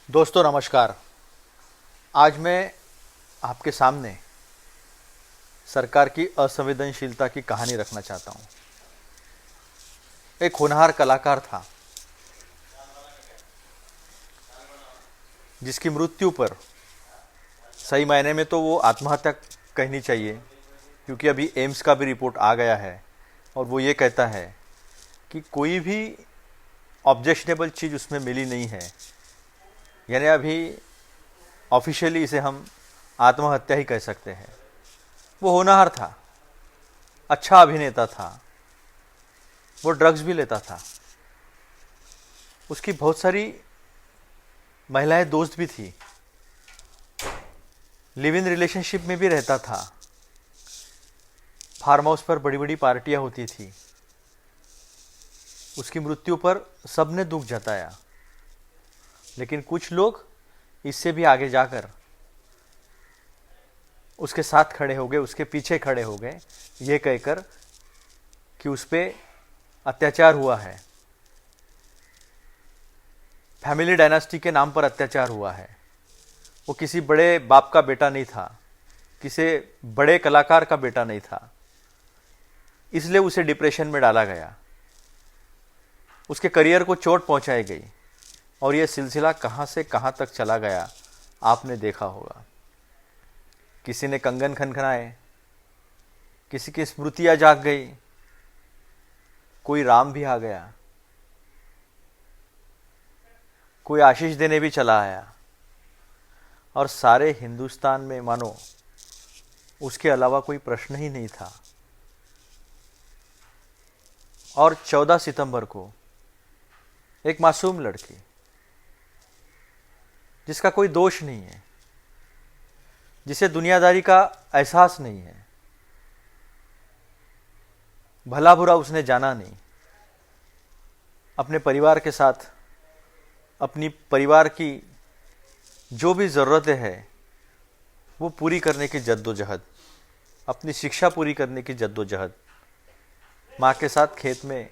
दोस्तों नमस्कार। आज मैं आपके सामने सरकार की असंवेदनशीलता की कहानी रखना चाहता हूँ। एक होनहार कलाकार था जिसकी मृत्यु पर सही मायने में तो वो आत्महत्या कहनी चाहिए, क्योंकि अभी एम्स का भी रिपोर्ट आ गया है और वो ये कहता है कि कोई भी ऑब्जेक्शनेबल चीज़ उसमें मिली नहीं है। यानी अभी ऑफिशियली इसे हम आत्महत्या ही कह सकते हैं। वो होनहार था, अच्छा अभिनेता था, वो ड्रग्स भी लेता था, उसकी बहुत सारी महिलाएं दोस्त भी थी, लिव इन रिलेशनशिप में भी रहता था, फार्म हाउस पर बड़ी बड़ी पार्टियां होती थी। उसकी मृत्यु पर सबने दुख जताया, लेकिन कुछ लोग इससे भी आगे जाकर उसके साथ खड़े हो गए, उसके पीछे खड़े हो गए, ये कहकर कि उस पर अत्याचार हुआ है, फैमिली डायनास्टी के नाम पर अत्याचार हुआ है। वो किसी बड़े बाप का बेटा नहीं था, किसी बड़े कलाकार का बेटा नहीं था, इसलिए उसे डिप्रेशन में डाला गया, उसके करियर को चोट पहुंचाई गई और यह सिलसिला कहां से कहां तक चला गया आपने देखा होगा। किसी ने कंगन खनखनाए, किसी की स्मृतियां जाग गई, कोई राम भी आ गया, कोई आशीष देने भी चला आया, और सारे हिंदुस्तान में मानो उसके अलावा कोई प्रश्न ही नहीं था। और 14 सितंबर को एक मासूम लड़की जिसका कोई दोष नहीं है, जिसे दुनियादारी का एहसास नहीं है, भला बुरा उसने जाना नहीं, अपने परिवार के साथ अपनी परिवार की जो भी ज़रूरतें हैं वो पूरी करने की जद्दोजहद, अपनी शिक्षा पूरी करने की जद्दोजहद, माँ के साथ खेत में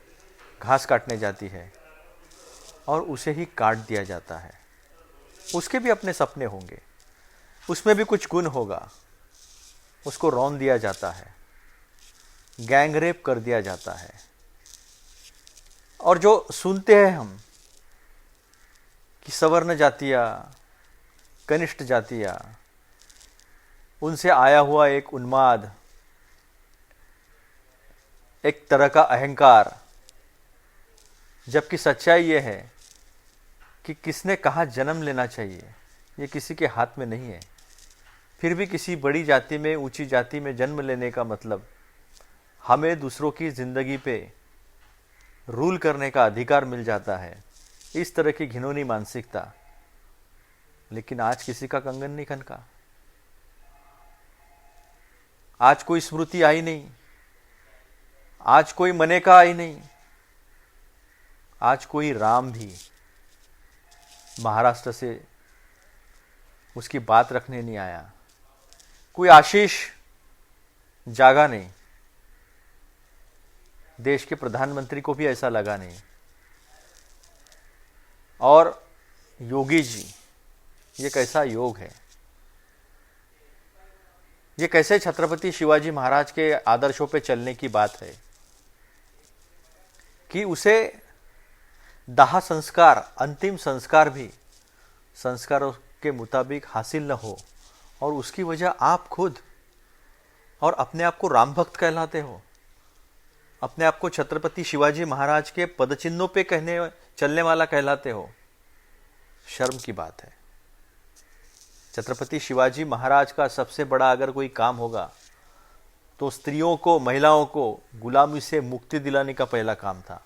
घास काटने जाती है और उसे ही काट दिया जाता है। उसके भी अपने सपने होंगे, उसमें भी कुछ गुण होगा, उसको रौंद दिया जाता है, गैंग रेप कर दिया जाता है। और जो सुनते हैं हम कि सवर्ण जातियाँ, कनिष्ठ जातियाँ, उनसे आया हुआ एक उन्माद, एक तरह का अहंकार, जबकि सच्चाई ये है कि किसने कहाँ जन्म लेना चाहिए ये किसी के हाथ में नहीं है। फिर भी किसी बड़ी जाति में, ऊंची जाति में जन्म लेने का मतलब हमें दूसरों की ज़िंदगी पे रूल करने का अधिकार मिल जाता है। इस तरह की घिनौनी मानसिकता। लेकिन आज किसी का कंगन नहीं खनका, आज कोई स्मृति आई नहीं, आज कोई मनेका आई नहीं, आज कोई राम भी महाराष्ट्र से उसकी बात रखने नहीं आया, कोई आशीष जागा नहीं, देश के प्रधानमंत्री को भी ऐसा लगा नहीं। और योगी जी, ये कैसा योग है, ये कैसे छत्रपति शिवाजी महाराज के आदर्शों पे चलने की बात है कि उसे दाह संस्कार, अंतिम संस्कार भी संस्कारों के मुताबिक हासिल न हो, और उसकी वजह आप खुद और अपने आप को राम भक्त कहलाते हो, अपने आप को छत्रपति शिवाजी महाराज के पदचिन्हों पे कहने चलने वाला कहलाते हो। शर्म की बात है। छत्रपति शिवाजी महाराज का सबसे बड़ा अगर कोई काम होगा तो स्त्रियों को, महिलाओं को गुलामी से मुक्ति दिलाने का पहला काम था।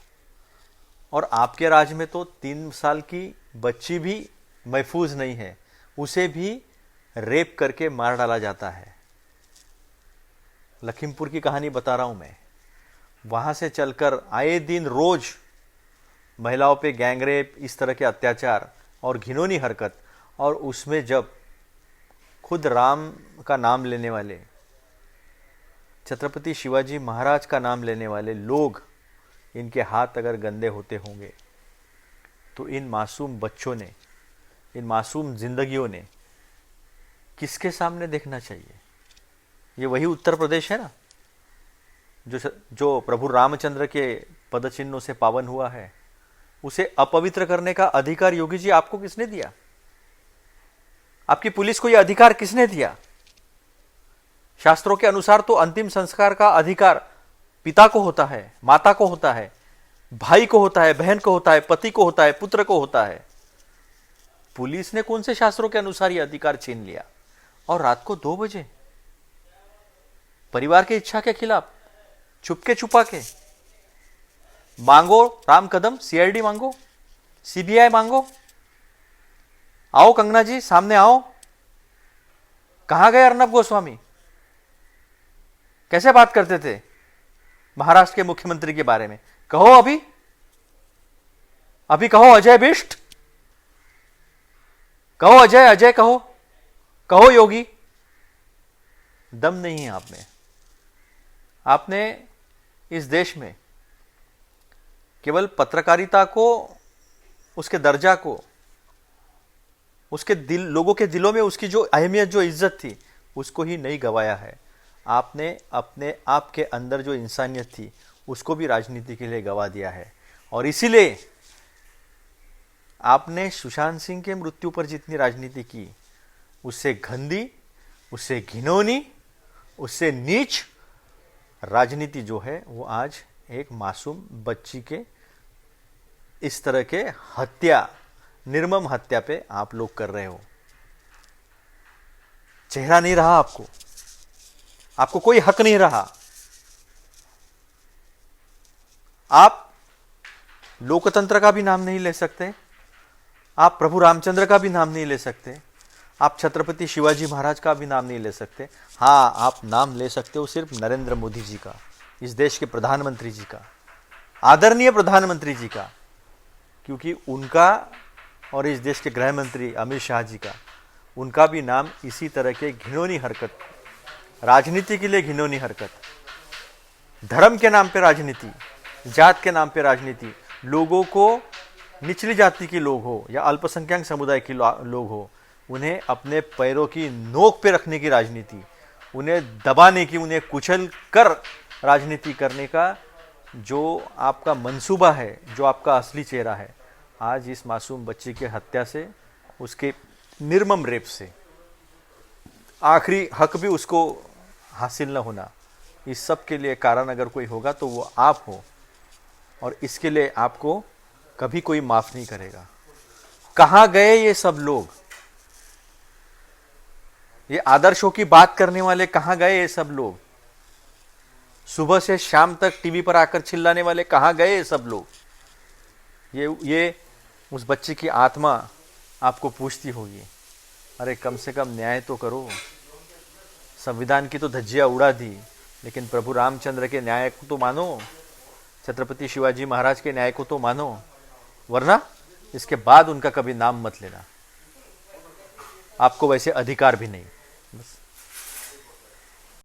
और आपके राज में तो 3 साल की बच्ची भी महफूज नहीं है, उसे भी रेप करके मार डाला जाता है। लखीमपुर की कहानी बता रहा हूं मैं। वहां से चलकर आए दिन रोज महिलाओं पे गैंग रेप, इस तरह के अत्याचार और घिनौनी हरकत, और उसमें जब खुद राम का नाम लेने वाले, छत्रपति शिवाजी महाराज का नाम लेने वाले लोग, इनके हाथ अगर गंदे होते होंगे तो इन मासूम बच्चों ने इन मासूम जिंदगियों ने किसके सामने देखना चाहिए? ये वही उत्तर प्रदेश है ना जो प्रभु रामचंद्र के पदचिन्हों से पावन हुआ है। उसे अपवित्र करने का अधिकार योगी जी आपको किसने दिया? आपकी पुलिस को यह अधिकार किसने दिया? शास्त्रों के अनुसार तो अंतिम संस्कार का अधिकार पिता को होता है, माता को होता है, भाई को होता है, बहन को होता है, पति को होता है, पुत्र को होता है। पुलिस ने कौन से शास्त्रों के अनुसार यह अधिकार छीन लिया? और रात को 2 बजे परिवार की इच्छा के खिलाफ छुपके छुपा के मांगो राम कदम, सीआईडी मांगो, सीबीआई मांगो। आओ कंगना जी, सामने आओ। कहां गए अर्नब गोस्वामी? कैसे बात करते थे महाराष्ट्र के मुख्यमंत्री के बारे में? कहो अभी कहो अजय बिष्ट, कहो अजय कहो योगी। दम नहीं है आप में। आपने इस देश में केवल पत्रकारिता को, उसके दर्जा को, उसके लोगों के दिलों में उसकी जो अहमियत, जो इज्जत थी, उसको ही नहीं गवाया है। आपने अपने आप के अंदर जो इंसानियत थी उसको भी राजनीति के लिए गवा दिया है। और इसीलिए आपने सुशांत सिंह के मृत्यु पर जितनी राजनीति की, उससे गंदी, उससे घिनौनी, उससे नीच राजनीति जो है वो आज एक मासूम बच्ची के इस तरह के हत्या, निर्मम हत्या पे आप लोग कर रहे हो। चेहरा नहीं रहा आपको कोई हक नहीं रहा। आप लोकतंत्र का भी नाम नहीं ले सकते, आप प्रभु रामचंद्र का भी नाम नहीं ले सकते, आप छत्रपति शिवाजी महाराज का भी नाम नहीं ले सकते। हाँ, आप नाम ले सकते हो सिर्फ नरेंद्र मोदी जी का, इस देश के प्रधानमंत्री जी का, आदरणीय प्रधानमंत्री जी का, क्योंकि उनका और इस देश के गृह मंत्री अमित शाह जी का, उनका भी नाम इसी तरह के घिनौनी हरकत, राजनीति के लिए घिनौनी हरकत, धर्म के नाम पे राजनीति, जात के नाम पे राजनीति, लोगों को, निचली जाति के लोग हो या अल्पसंख्यक समुदाय के लोग हो, उन्हें अपने पैरों की नोक पे रखने की राजनीति, उन्हें दबाने की, उन्हें कुचल कर राजनीति करने का जो आपका मंसूबा है, जो आपका असली चेहरा है, आज इस मासूम बच्ची के हत्या से, उसके निर्मम रेप से, आखिरी हक भी उसको हासिल न होना, इस सब के लिए कारण अगर कोई होगा तो वो आप हो। और इसके लिए आपको कभी कोई माफ नहीं करेगा। कहां गए ये सब लोग? ये आदर्शों की बात करने वाले कहां गए ये सब लोग? सुबह से शाम तक टीवी पर आकर चिल्लाने वाले कहां गए ये सब लोग? ये उस बच्चे की आत्मा आपको पूछती होगी, अरे कम से कम न्याय तो करो। संविधान की तो धज्जियां उड़ा दी, लेकिन प्रभु रामचंद्र के न्याय को तो मानो, छत्रपति शिवाजी महाराज के न्याय को तो मानो, वरना इसके बाद उनका कभी नाम मत लेना। आपको वैसे अधिकार भी नहीं। बस।